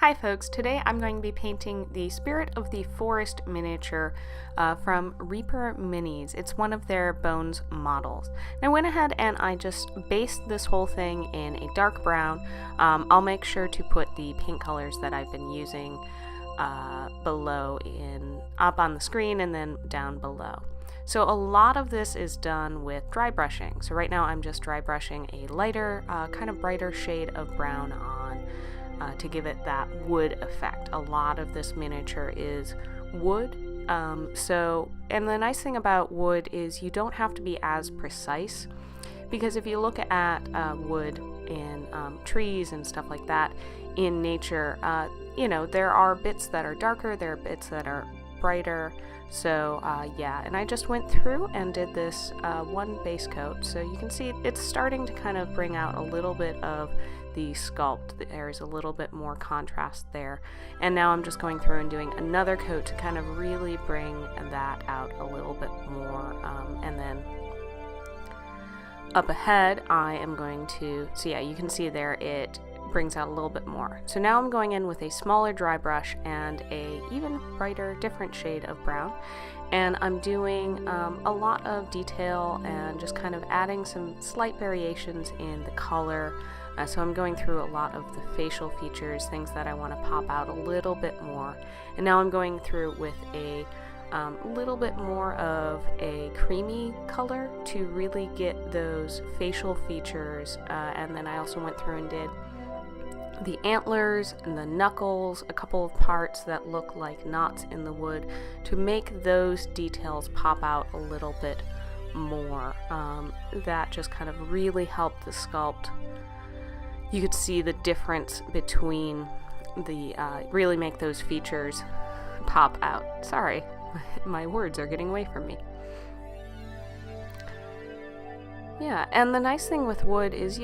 Hi folks, today I'm going to be painting the Spirit of the Forest miniature from Reaper Minis. It's one of their Bones models. And I went ahead and I just based this whole thing in a dark brown. I'll make sure to put the paint colors that I've been using below up on the screen and then down below. So a lot of this is done with dry brushing. So right now I'm just dry brushing a lighter, kind of brighter shade of brown on to give it that wood effect. A lot of this miniature is wood. And the nice thing about wood is you don't have to be as precise, because if you look at wood in trees and stuff like that in nature, there are bits that are darker, there are bits that are brighter. So yeah, and I just went through and did this one base coat, so you can see it's starting to kind of bring out a little bit of the sculpt. There's a little bit more contrast there, and now I'm just going through and doing another coat to kind of really bring that out a little bit more, and then up ahead I am going to, so yeah, you can see there it brings out a little bit more. So now I'm going in with a smaller dry brush and a even brighter different shade of brown, and I'm doing a lot of detail and just kind of adding some slight variations in the color. So I'm going through a lot of the facial features, things that I want to pop out a little bit more, and now I'm going through with a little bit more of a creamy color to really get those facial features, and then I also went through and did the antlers and the knuckles, a couple of parts that look like knots in the wood, to make those details pop out a little bit more. That just kind of really helped the sculpt. You could see the difference between the, really make those features pop out. Sorry, my words are getting away from me. Yeah, and the nice thing with wood is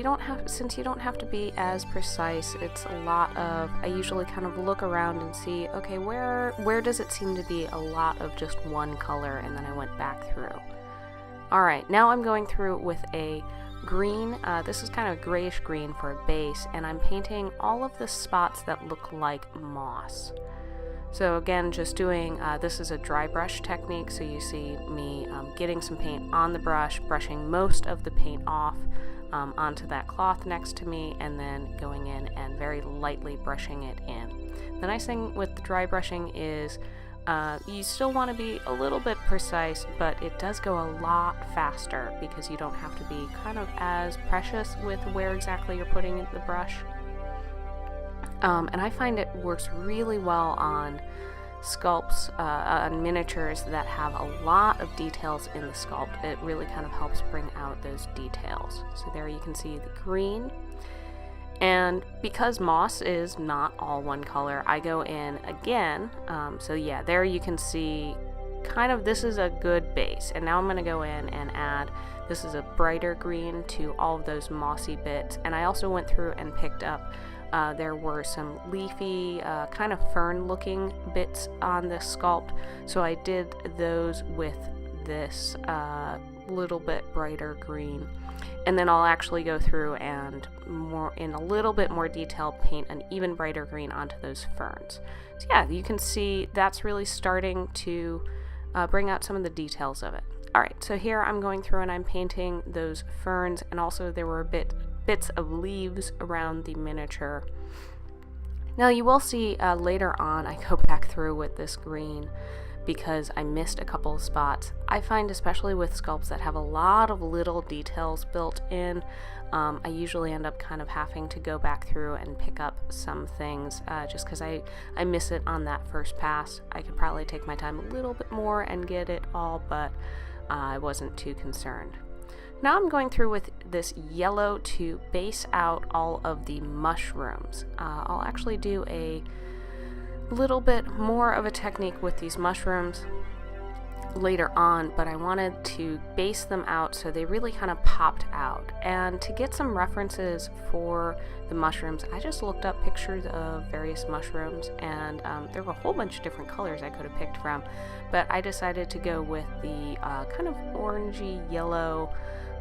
since you don't have to be as precise, it's a lot of, I usually kind of look around and see, okay, where does it seem to be a lot of just one color, and then I went back through. Alright, now I'm going through with a green, this is kind of a grayish green for a base, and I'm painting all of the spots that look like moss. So again, just doing, this is a dry brush technique, so you see me getting some paint on the brush, brushing most of the paint off onto that cloth next to me, and then going in and very lightly brushing it in. The nice thing with the dry brushing is you still want to be a little bit precise, but it does go a lot faster because you don't have to be kind of as precious with where exactly you're putting the brush. And I find it works really well on sculpts, on miniatures that have a lot of details in the sculpt. It really kind of helps bring out those details. So there you can see the green. And because moss is not all one color, I go in again. So yeah, there you can see kind of this is a good base. And now I'm going to go in and add, this is a brighter green to all of those mossy bits. And I also went through and picked up there were some leafy, kind of fern-looking bits on this sculpt, so I did those with this little bit brighter green. And then I'll actually go through and in a little bit more detail paint an even brighter green onto those ferns. So yeah, you can see that's really starting to bring out some of the details of it. Alright, so here I'm going through and I'm painting those ferns, and also there were bits of leaves around the miniature. Now you will see later on I go back through with this green because I missed a couple of spots. I find especially with sculpts that have a lot of little details built in, I usually end up kind of having to go back through and pick up some things just because I miss it on that first pass. I could probably take my time a little bit more and get it all, but I wasn't too concerned. Now I'm going through with this yellow to base out all of the mushrooms. I'll actually do a little bit more of a technique with these mushrooms later on, but I wanted to base them out so they really kind of popped out. And to get some references for the mushrooms, I just looked up pictures of various mushrooms, and there were a whole bunch of different colors I could have picked from, but I decided to go with the kind of orangey yellow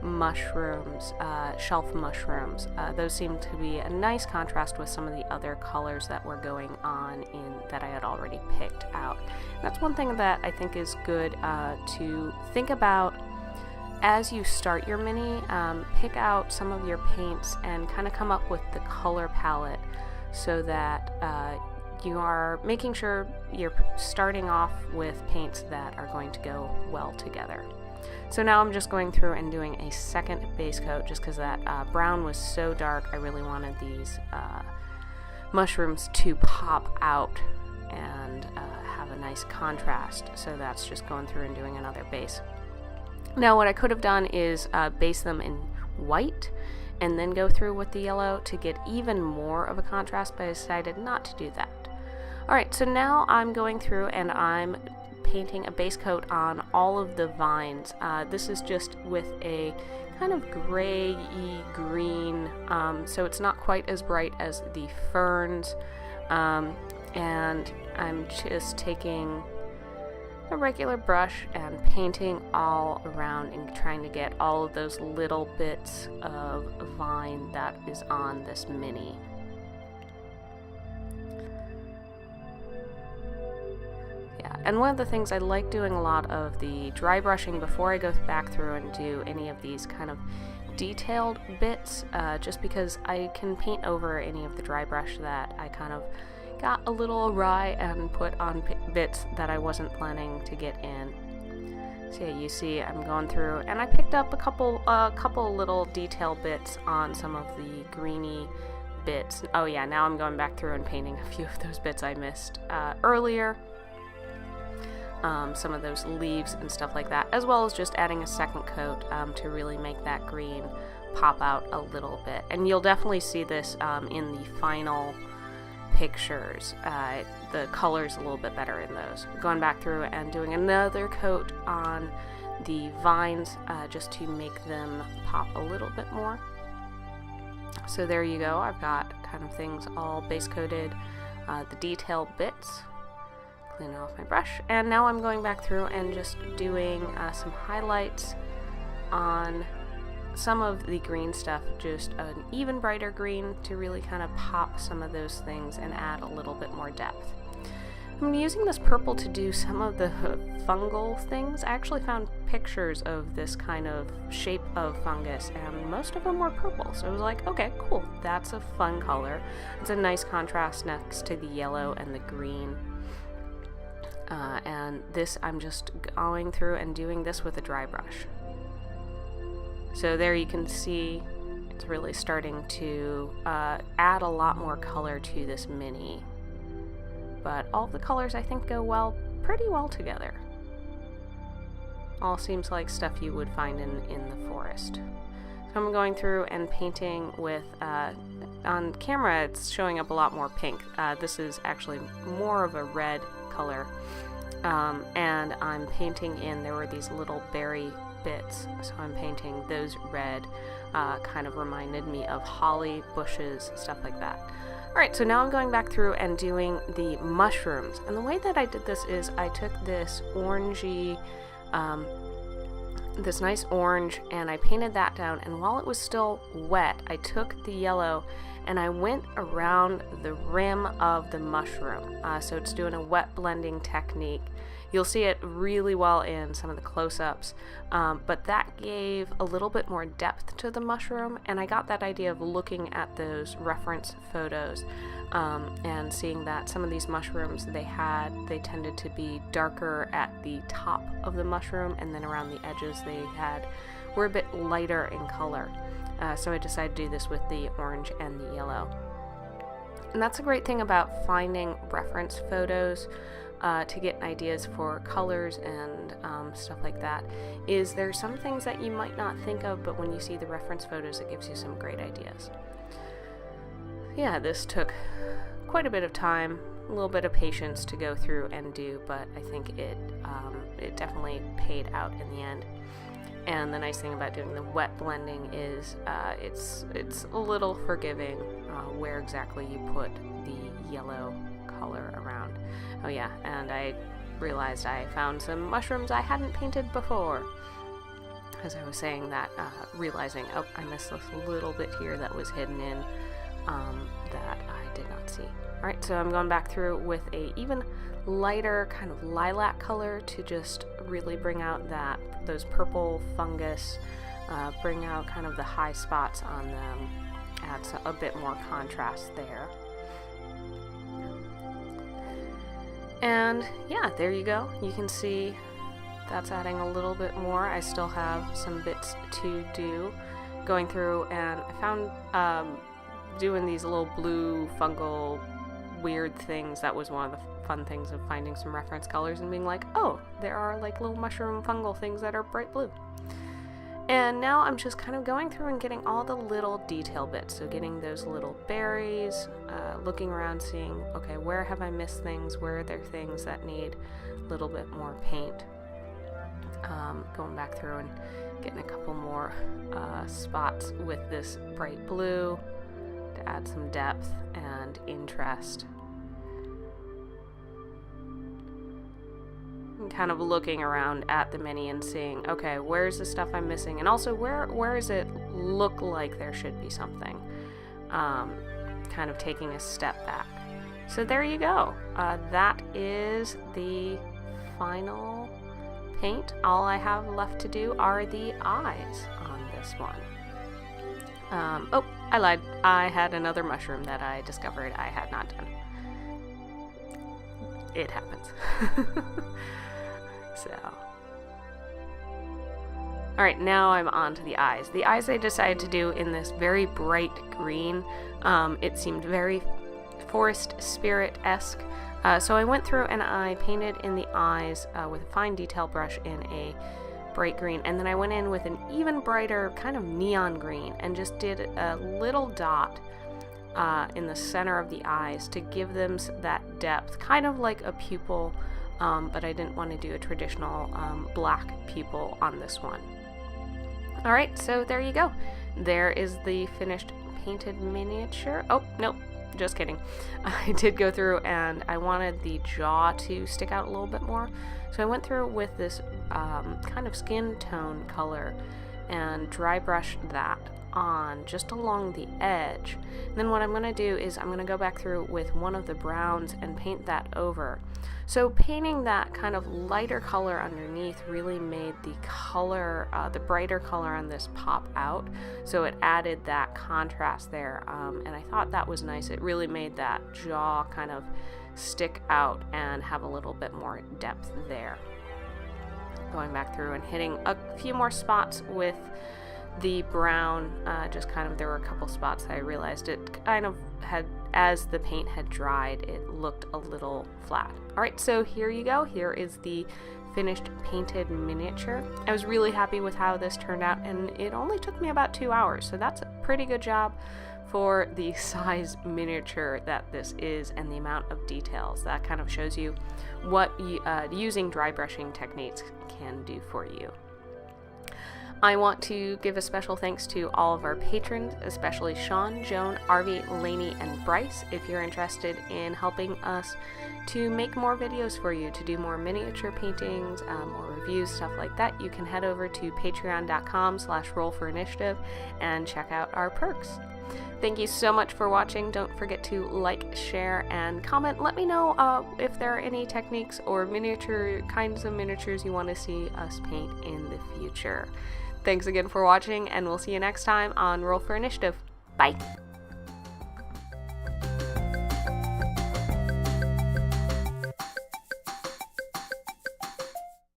mushrooms, shelf mushrooms. Those seem to be a nice contrast with some of the other colors that were going on that I had already picked out. That's one thing that I think is good to think about as you start your mini. Pick out some of your paints and kind of come up with the color palette so that you are making sure you're starting off with paints that are going to go well together. So now I'm just going through and doing a second base coat just because that brown was so dark. I really wanted these mushrooms to pop out and have a nice contrast. So that's just going through and doing another base. Now what I could have done is base them in white and then go through with the yellow to get even more of a contrast, but I decided not to do that. Alright, so now I'm going through and I'm painting a base coat on all of the vines. This is just with a kind of gray-y green, so it's not quite as bright as the ferns, and I'm just taking a regular brush and painting all around and trying to get all of those little bits of vine that is on this mini. Yeah, and one of the things I like doing a lot of the dry brushing before I go back through and do any of these kind of detailed bits, just because I can paint over any of the dry brush that I kind of got a little awry and put on bits that I wasn't planning to get in. So yeah, you see I'm going through and I picked up a couple little detail bits on some of the greeny bits. Oh yeah, now I'm going back through and painting a few of those bits I missed earlier. Some of those leaves and stuff like that, as well as just adding a second coat to really make that green pop out a little bit. And you'll definitely see this in the final pictures. The color's a little bit better in those. Going back through and doing another coat on the vines just to make them pop a little bit more. So there you go. I've got kind of things all base coated, the detailed bits. Clean off my brush, and now I'm going back through and just doing some highlights on some of the green stuff, just an even brighter green to really kind of pop some of those things and add a little bit more depth. I'm using this purple to do some of the fungal things. I actually found pictures of this kind of shape of fungus, and most of them were purple, so I was like, okay, cool, that's a fun color. It's a nice contrast next to the yellow and the green. And this, I'm just going through and doing this with a dry brush. So there you can see it's really starting to add a lot more color to this mini. But all the colors I think go pretty well together. All seems like stuff you would find in the forest. So I'm going through and painting with, on camera it's showing up a lot more pink. This is actually more of a red color. And I'm painting in, there were these little berry bits, so I'm painting those red, kind of reminded me of holly bushes, stuff like that. Alright, so now I'm going back through and doing the mushrooms, and the way that I did this is I took this orangey, this nice orange, and I painted that down, and while it was still wet, I took the yellow and I went around the rim of the mushroom. So it's doing a wet blending technique. You'll see it really well in some of the close-ups, but that gave a little bit more depth to the mushroom, and I got that idea of looking at those reference photos and seeing that some of these mushrooms they tended to be darker at the top of the mushroom, and then around the edges were a bit lighter in color. So I decided to do this with the orange and the yellow. And that's a great thing about finding reference photos to get ideas for colors and stuff like that, is there's some things that you might not think of, but when you see the reference photos it gives you some great ideas. Yeah, this took quite a bit of time, a little bit of patience to go through and do, but I think it definitely paid out in the end. And the nice thing about doing the wet blending is it's a little forgiving where exactly you put the yellow color around. Oh yeah, and I realized I found some mushrooms I hadn't painted before. as I was saying that, realizing, oh, I missed this little bit here that was hidden in that I did not see. Alright, so I'm going back through with a even lighter kind of lilac color to just really bring out those purple fungus, bring out kind of the high spots on them, adds a bit more contrast there. And yeah, there you go. You can see that's adding a little bit more. I still have some bits to do. Going through, and I found doing these little blue fungal weird things. That was one of the fun things of finding some reference colors and being like, oh, there are like little mushroom fungal things that are bright blue. And now I'm just kind of going through and getting all the little detail bits. So getting those little berries, looking around, seeing, okay, where have I missed things? Where are there things that need a little bit more paint? Going back through and getting a couple more spots with this bright blue to add some depth and interest. And kind of looking around at the mini and seeing, okay, where's the stuff I'm missing? And also, where does it look like there should be something? Kind of taking a step back. So there you go. That is the final paint. All I have left to do are the eyes on this one. Oh, I lied. I had another mushroom that I discovered I had not done. It happens. So. Alright, now I'm on to the eyes. The eyes I decided to do in this very bright green. It seemed very forest spirit-esque. So I went through and I painted in the eyes with a fine detail brush in a bright green, and then I went in with an even brighter kind of neon green and just did a little dot in the center of the eyes to give them that depth, kind of like a pupil, but I didn't want to do a traditional black pupil on this one. Alright, so there you go. There is the finished painted miniature. Oh, nope. Just kidding. I did go through and I wanted the jaw to stick out a little bit more. So I went through with this kind of skin tone color and dry brushed that on just along the edge. And then what I'm going to do is I'm going to go back through with one of the browns and paint that over. So painting that kind of lighter color underneath really made the color, the brighter color on this pop out. So it added that contrast there, and I thought that was nice. It really made that jaw kind of stick out and have a little bit more depth there. Going back through and hitting a few more spots with the brown, just kind of, there were a couple spots that I realized it kind of had, as the paint had dried, it looked a little flat. Alright, so here you go. Here is the finished painted miniature. I was really happy with how this turned out, and it only took me about 2 hours, so that's a pretty good job for the size miniature that this is and the amount of details. That kind of shows you what using dry brushing techniques can do for you. I want to give a special thanks to all of our patrons, especially Sean, Joan, Arby, Lainey, and Bryce. If you're interested in helping us to make more videos for you, to do more miniature paintings, more reviews, stuff like that, you can head over to patreon.com/rollforinitiative and check out our perks. Thank you so much for watching. Don't forget to like, share, and comment. Let me know if there are any techniques or kinds of miniatures you want to see us paint in the future. Thanks again for watching, and we'll see you next time on Roll for Initiative. Bye!